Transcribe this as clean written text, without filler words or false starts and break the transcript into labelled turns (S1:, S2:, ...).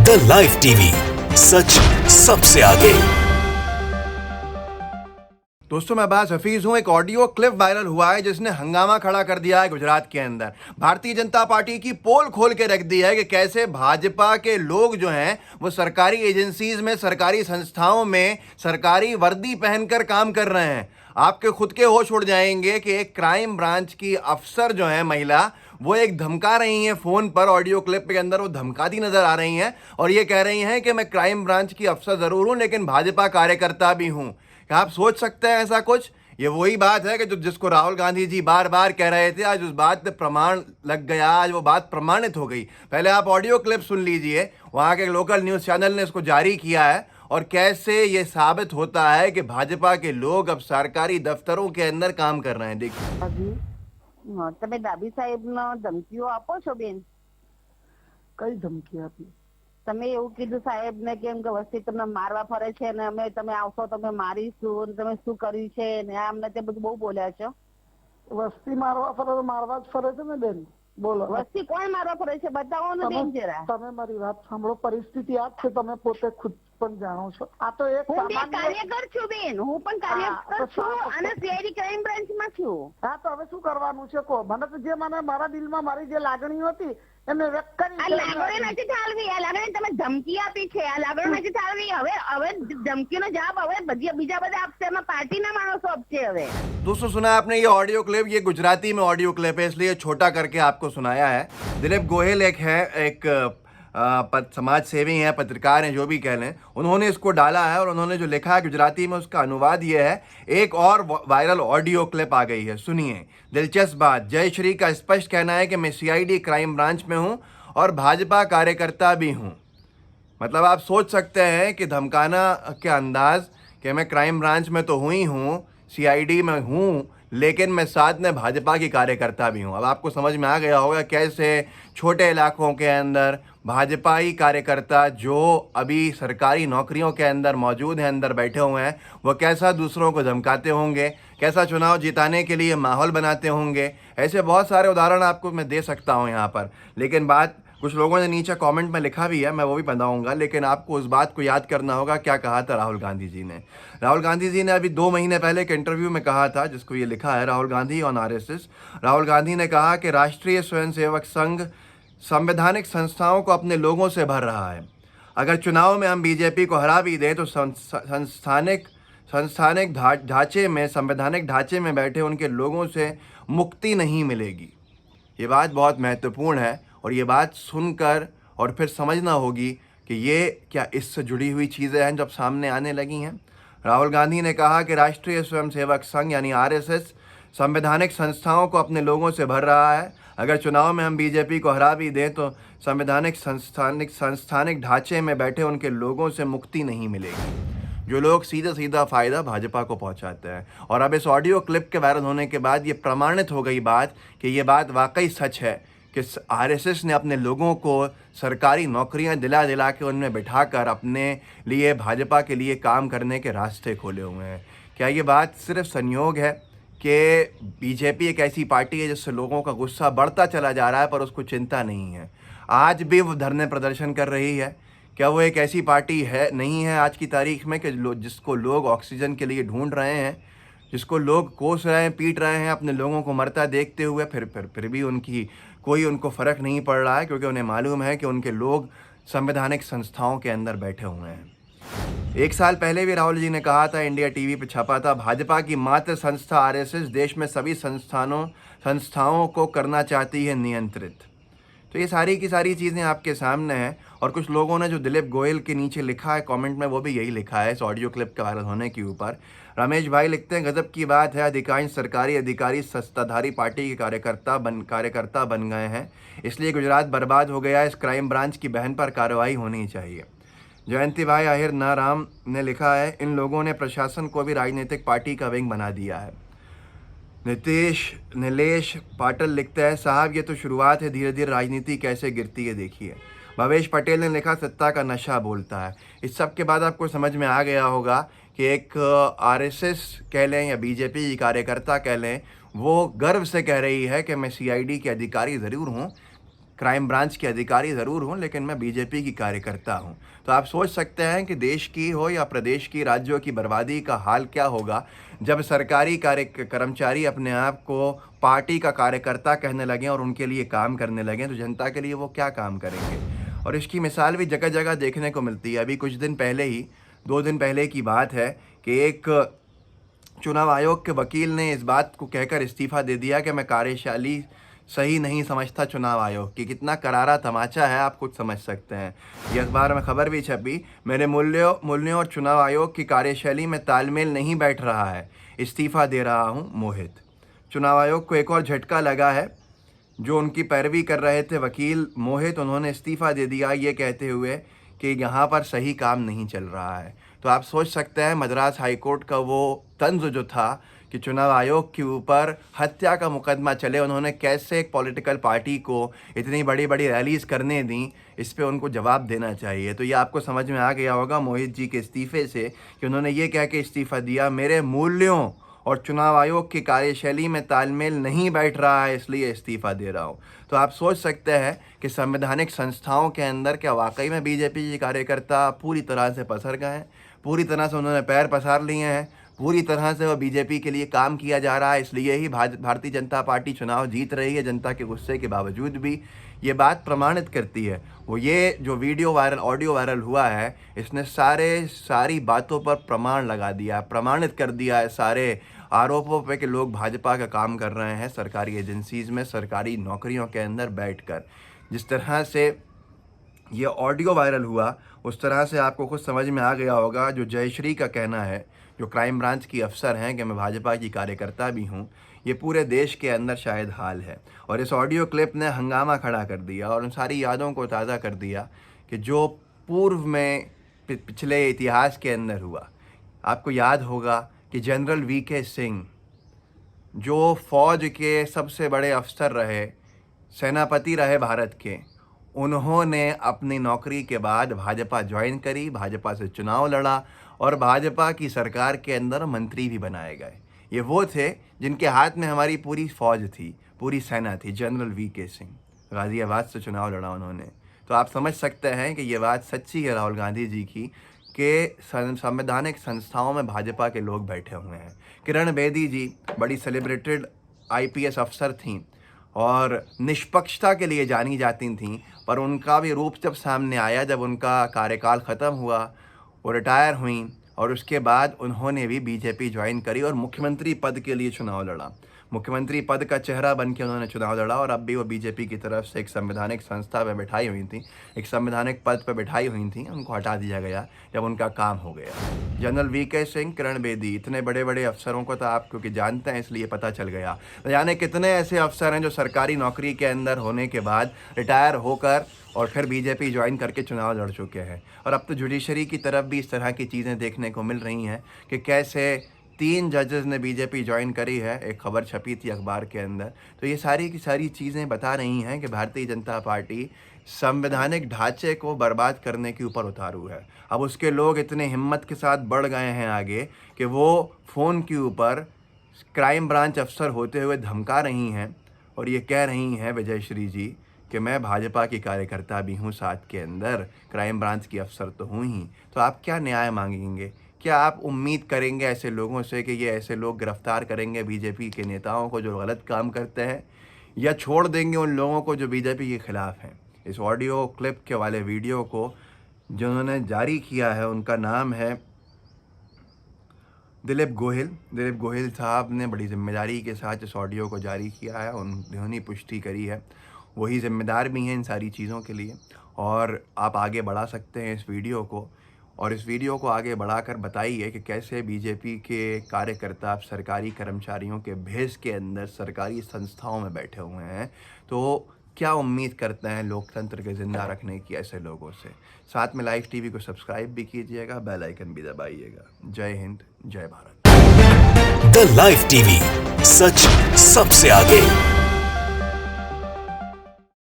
S1: The live TV, सच सबसे आगे।
S2: दोस्तों मैं अब्बास हफीज हूं। एक ऑडियो क्लिप वायरल हुआ है जिसने हंगामा खड़ा कर दिया है गुजरात के अंदर। भारतीय जनता पार्टी की पोल खोल के रख दी है कि कैसे भाजपा के लोग जो हैं वो सरकारी एजेंसीज में, सरकारी संस्थाओं में सरकारी वर्दी पहनकर काम कर रहे हैं। आपके खुद के होश उड़ जाएंगे कि एक क्राइम ब्रांच की अफसर जो है महिला, वो एक धमका रही हैं फ़ोन पर। ऑडियो क्लिप के अंदर वो धमकाती नजर आ रही हैं और ये कह रही हैं कि मैं क्राइम ब्रांच की अफसर ज़रूर हूं लेकिन भाजपा कार्यकर्ता भी हूं। क्या आप सोच सकते हैं ऐसा कुछ? ये वही बात है कि जिसको राहुल गांधी जी बार बार कह रहे थे, आज उस बात पे प्रमाण लग गया, आज वो बात प्रमाणित हो गई। पहले आप ऑडियो क्लिप सुन लीजिए, वहाँ के लोकल न्यूज़ चैनल ने इसको जारी किया है और कैसे ये साबित होता है कि भाजपा के लोग अब सरकारी दफ्तरों के अंदर काम कर रहे हैं। देखिए।
S3: તમે ડાબી સાહેબનો ધમકીઓ આપો છો બેન?
S4: કઈ ધમકી આપી?
S3: તમે એવું કીધું સાહેબને કેમ કે વસ્તી તમને મારવા ફરે છે ને અમે તમે આવશો તમે મારીશું ને તમે શું કર્યું છે ને આ અમને તે બધું બહુ બોલ્યા છો।
S4: વસ્તી મારવા ફરે તો મારવા જ ફરે છે ને બેન। બોલો,
S3: વસ્તી કોણ મારવા ફરે છે બતાવો ને બેન જરા।
S4: તમે મારી વાત સાંભળો, પરિસ્થિતિ આ જ છે, તમે પોતે ખુદ પણ જાણો છો। આ તો એક
S3: હું બે
S4: સામાન્ય
S3: કાર્યકર છું બેન, હું પણ કાર્યકર છું અને સીઆઈડી ક્રાઇમ બ્રાન્ચમાં છું।
S4: હા તો હવે શું કરવાનું છે કહો મને। તો જે મને મારા દિલમાં મારી જે લાગણી હતી એમને વ્યક્ત કરી
S3: આ લાગણી નથી ઠાલવી, આ લાગણી તમે ધમકી આપી છે, આ લાગણી નથી ઠાલવી। હવે હવે ધમકીનો જવાબ હવે બીજા બધા આપશે, એમાં પાર્ટીના માણસો આપશે હવે।
S2: दोस्तों सुना आपने ये ऑडियो क्लिप, ये गुजराती में ऑडियो क्लिप है इसलिए छोटा करके आपको सुनाया है। दिलीप गोयल एक है, एक समाज सेवी हैं, पत्रकार हैं, जो भी कह लें, उन्होंने इसको डाला है और उन्होंने जो लिखा है गुजराती में उसका अनुवाद ये है। एक और वायरल ऑडियो क्लिप आ गई है, सुनिए। दिलचस्प बात, जय श्री का स्पष्ट कहना है कि मैं सीआईडी क्राइम ब्रांच में हूं और भाजपा कार्यकर्ता भी हूं। मतलब आप सोच सकते हैं कि धमकाना के अंदाज कि मैं क्राइम ब्रांच में तो हुई हूँ, सीआईडी में हूँ, लेकिन मैं साथ में भाजपा की कार्यकर्ता भी हूँ। अब आपको समझ में आ गया होगा कैसे छोटे इलाकों के अंदर भाजपाई कार्यकर्ता जो अभी सरकारी नौकरियों के अंदर मौजूद हैं, अंदर बैठे हुए हैं, वो कैसा दूसरों को धमकाते होंगे, कैसा चुनाव जिताने के लिए माहौल बनाते होंगे। ऐसे बहुत सारे उदाहरण आपको मैं दे सकता हूँ यहाँ पर। लेकिन बात कुछ लोगों ने नीचे कमेंट में लिखा भी है, मैं वो भी बताऊंगा, लेकिन आपको उस बात को याद करना होगा क्या कहा था राहुल गांधी जी ने। राहुल गांधी जी ने अभी 2 महीने पहले एक इंटरव्यू में कहा था, जिसको ये लिखा है राहुल गांधी ऑन आरएसएस। राहुल गांधी ने कहा कि राष्ट्रीय स्वयंसेवक संघ संवैधानिक संस्थाओं को अपने लोगों से भर रहा है। अगर चुनाव में हम बीजेपी को हरा भी दें तो संस्थानिक ढांचे में, संवैधानिक ढांचे में बैठे उनके लोगों से मुक्ति नहीं मिलेगी। ये बात बहुत महत्वपूर्ण है और ये बात सुनकर और फिर समझना होगी कि ये क्या इससे जुड़ी हुई चीज़ें हैं जब सामने आने लगी हैं। राहुल गांधी ने कहा कि राष्ट्रीय स्वयंसेवक संघ यानी आरएसएस संवैधानिक संस्थाओं को अपने लोगों से भर रहा है। अगर चुनाव में हम बीजेपी को हरा भी दें तो संवैधानिक संस्थानिक ढांचे में बैठे उनके लोगों से मुक्ति नहीं मिलेगी। जो लोग सीधा सीधा फ़ायदा भाजपा को पहुंचाते हैं। और अब इस ऑडियो क्लिप के वायरल होने के बाद ये प्रमाणित हो गई बात कि ये बात वाकई सच है कि आरएसएस ने अपने लोगों को सरकारी नौकरियां दिला दिला के उनमें बिठाकर अपने लिए, भाजपा के लिए काम करने के रास्ते खोले हुए हैं। क्या ये बात सिर्फ संयोग है कि बीजेपी एक ऐसी पार्टी है जिससे लोगों का गुस्सा बढ़ता चला जा रहा है पर उसको चिंता नहीं है? आज भी वो धरने प्रदर्शन कर रही है। क्या वो एक ऐसी पार्टी है, नहीं है आज की तारीख में कि जिसको लोग ऑक्सीजन के लिए ढूंढ रहे हैं, जिसको लोग कोस रहे हैं, पीट रहे हैं अपने लोगों को मरता देखते हुए, फिर भी उनको फ़र्क नहीं पड़ रहा है क्योंकि उन्हें मालूम है कि उनके लोग संवैधानिक संस्थाओं के अंदर बैठे हुए हैं। 1 साल पहले भी राहुल जी ने कहा था, इंडिया टीवी पे छपा था, भाजपा की मात्र संस्था आरएसएस देश में सभी संस्थाओं को करना चाहती है नियंत्रित। तो ये सारी की सारी चीज़ें आपके सामने हैं। और कुछ लोगों ने जो दिलीप गोयल के नीचे लिखा है कमेंट में, वो भी यही लिखा है इस ऑडियो क्लिप के वायरल होने के ऊपर। रमेश भाई लिखते हैं, गजब की बात है, अधिकांश सरकारी अधिकारी सत्ताधारी पार्टी के कार्यकर्ता बन गए हैं, इसलिए गुजरात बर्बाद हो गया। इस क्राइम ब्रांच की बहन पर कार्रवाई होनी चाहिए। जयंती भाई आहिर नाराम ने लिखा है, इन लोगों ने प्रशासन को भी राजनीतिक पार्टी का विंग बना दिया है। नीलेश पाटिल लिखता है, साहब ये तो शुरुआत है, धीरे धीरे राजनीति कैसे गिरती है देखिए। भवेश पटेल ने लिखा, सत्ता का नशा बोलता है। इस सब के बाद आपको समझ में आ गया होगा कि एक आरएसएस कह लें या बीजेपी कार्यकर्ता कह लें, वो गर्व से कह रही है कि मैं सीआईडी के अधिकारी ज़रूर हूँ, क्राइम ब्रांच के अधिकारी ज़रूर हूँ, लेकिन मैं बीजेपी की कार्यकर्ता हूँ। तो आप सोच सकते हैं कि देश की हो या प्रदेश की, राज्यों की बर्बादी का हाल क्या होगा जब सरकारी कर्मचारी अपने आप को पार्टी का कार्यकर्ता कहने लगें और उनके लिए काम करने लगें, तो जनता के लिए वो क्या काम करेंगे। और इसकी मिसाल भी जगह जगह देखने को मिलती है। अभी कुछ दिन पहले ही, 2 दिन पहले की बात है कि एक चुनाव आयोग के वकील ने इस बात को कहकर इस्तीफ़ा दे दिया कि मैं कार्यशैली सही नहीं समझता चुनाव आयोग की। कितना करारा तमाचा है, आप कुछ समझ सकते हैं। ये अखबार में खबर भी छपी, मेरे मूल्यों और चुनाव आयोग की कार्यशैली में तालमेल नहीं बैठ रहा है, इस्तीफ़ा दे रहा हूँ मोहित। चुनाव आयोग को एक और झटका लगा है। जो उनकी पैरवी कर रहे थे वकील मोहित, उन्होंने इस्तीफ़ा दे दिया ये कहते हुए कि यहाँ पर सही काम नहीं चल रहा है। तो आप सोच सकते हैं मद्रास हाईकोर्ट का वो तंज जो था कि चुनाव आयोग के ऊपर हत्या का मुकदमा चले, उन्होंने कैसे एक पॉलिटिकल पार्टी को इतनी बड़ी बड़ी रैलीज़ करने दी, इस पे उनको जवाब देना चाहिए। तो ये आपको समझ में आ गया होगा मोहित जी के इस्तीफ़े से कि उन्होंने ये कह के इस्तीफ़ा दिया, मेरे मूल्यों और चुनाव आयोग की कार्यशैली में तालमेल नहीं बैठ रहा है, इसलिए इस्तीफ़ा दे रहा हूँ। तो आप सोच सकते हैं कि संवैधानिक संस्थाओं के अंदर क्या वाकई में बीजेपी के कार्यकर्ता पूरी तरह से पसर गए हैं, पूरी तरह से उन्होंने पैर पसार लिए हैं, पूरी तरह से वो बीजेपी के लिए काम किया जा रहा है, इसलिए ही भारतीय जनता पार्टी चुनाव जीत रही है जनता के गुस्से के बावजूद भी। ये बात प्रमाणित करती है वो ये जो ऑडियो वायरल हुआ है, इसने सारी बातों पर प्रमाण लगा दिया, प्रमाणित कर दिया है सारे आरोपों पे कि लोग भाजपा का काम कर रहे हैं सरकारी एजेंसीज़ में, सरकारी नौकरियों के अंदर बैठकर। जिस तरह से ये ऑडियो वायरल हुआ, उस तरह से आपको कुछ समझ में आ गया होगा। जो जयश्री का कहना है, जो क्राइम ब्रांच की अफसर हैं, कि मैं भाजपा की कार्यकर्ता भी हूं, ये पूरे देश के अंदर शायद हाल है। और इस ऑडियो क्लिप ने हंगामा खड़ा कर दिया और उन सारी यादों को ताज़ा कर दिया कि जो पूर्व में पिछले इतिहास के अंदर हुआ। आपको याद होगा कि जनरल वीके सिंह, जो फ़ौज के सबसे बड़े अफसर रहे, सेनापति रहे भारत के, उन्होंने अपनी नौकरी के बाद भाजपा ज्वाइन करी, भाजपा से चुनाव लड़ा और भाजपा की सरकार के अंदर मंत्री भी बनाए गए। ये वो थे जिनके हाथ में हमारी पूरी फ़ौज थी, पूरी सेना थी। जनरल वीके सिंह, गाज़ियाबाद से चुनाव लड़ा उन्होंने। तो आप समझ सकते हैं कि ये बात सच्ची है राहुल गांधी जी की कि संवैधानिक संस्थाओं में भाजपा के लोग बैठे हुए हैं। किरण बेदी जी बड़ी सेलिब्रेटेड IPS अफसर थीं और निष्पक्षता के लिए जानी जाती थीं, पर उनका भी रूप जब सामने आया, जब उनका कार्यकाल ख़त्म हुआ, वो रिटायर हुई और उसके बाद उन्होंने भी बीजेपी ज्वाइन करी और मुख्यमंत्री पद के लिए चुनाव लड़ा। मुख्यमंत्री पद का चेहरा बन के उन्होंने चुनाव लड़ा और अब भी वो बीजेपी की तरफ से एक संवैधानिक संस्था पे बैठाई हुई थी, एक संवैधानिक पद पे बैठाई हुई थी। उनको हटा दिया गया जब उनका काम हो गया। जनरल वीके सिंह, किरण बेदी, इतने बड़े बड़े अफसरों को तो आप क्योंकि जानते हैं इसलिए पता चल गया। यानी कितने ऐसे अफसर हैं जो सरकारी नौकरी के अंदर होने के बाद रिटायर होकर और फिर बीजेपी ज्वाइन करके चुनाव लड़ चुके हैं। और अब तो जुडिशरी की तरफ भी इस तरह की चीज़ें देखने को मिल रही हैं कि कैसे 3 जजेस ने बीजेपी ज्वाइन करी है, एक खबर छपी थी अखबार के अंदर। तो ये सारी की सारी चीज़ें बता रही हैं कि भारतीय जनता पार्टी संवैधानिक ढांचे को बर्बाद करने के ऊपर उतारू है। अब उसके लोग इतने हिम्मत के साथ बढ़ गए हैं आगे कि वो फ़ोन के ऊपर क्राइम ब्रांच अफसर होते हुए धमका रही हैं और ये कह रही हैं विजयश्री जी कि मैं भाजपा की कार्यकर्ता भी हूँ, साथ के अंदर क्राइम ब्रांच की अफसर तो हूँ ही। तो आप क्या न्याय मांगेंगे? क्या आप उम्मीद करेंगे ऐसे लोगों से कि ये ऐसे लोग गिरफ्तार करेंगे बीजेपी के नेताओं को जो गलत काम करते हैं, या छोड़ देंगे उन लोगों को जो बीजेपी के ख़िलाफ़ हैं? इस ऑडियो क्लिप के वाले वीडियो को जिन्होंने जारी किया है उनका नाम है दिलीप गोहिल साहब ने बड़ी जिम्मेदारी के साथ इस ऑडियो को जारी किया है। उन्होंने पुष्टि करी है, वही जिम्मेदार भी हैं इन सारी चीज़ों के लिए। और आप आगे बढ़ा सकते हैं इस वीडियो को, और इस वीडियो को आगे बढ़ाकर बताइए कि कैसे बीजेपी के कार्यकर्ता सरकारी कर्मचारियों के भेष के अंदर सरकारी संस्थाओं में बैठे हुए हैं। तो क्या उम्मीद करते हैं लोकतंत्र के ज़िंदा रखने की ऐसे लोगों से? साथ में लाइव टीवी को सब्सक्राइब भी कीजिएगा, बेल आइकन भी दबाइएगा। जय हिंद, जय भारत।
S1: द लाइव टीवी, सच सबसे आगे।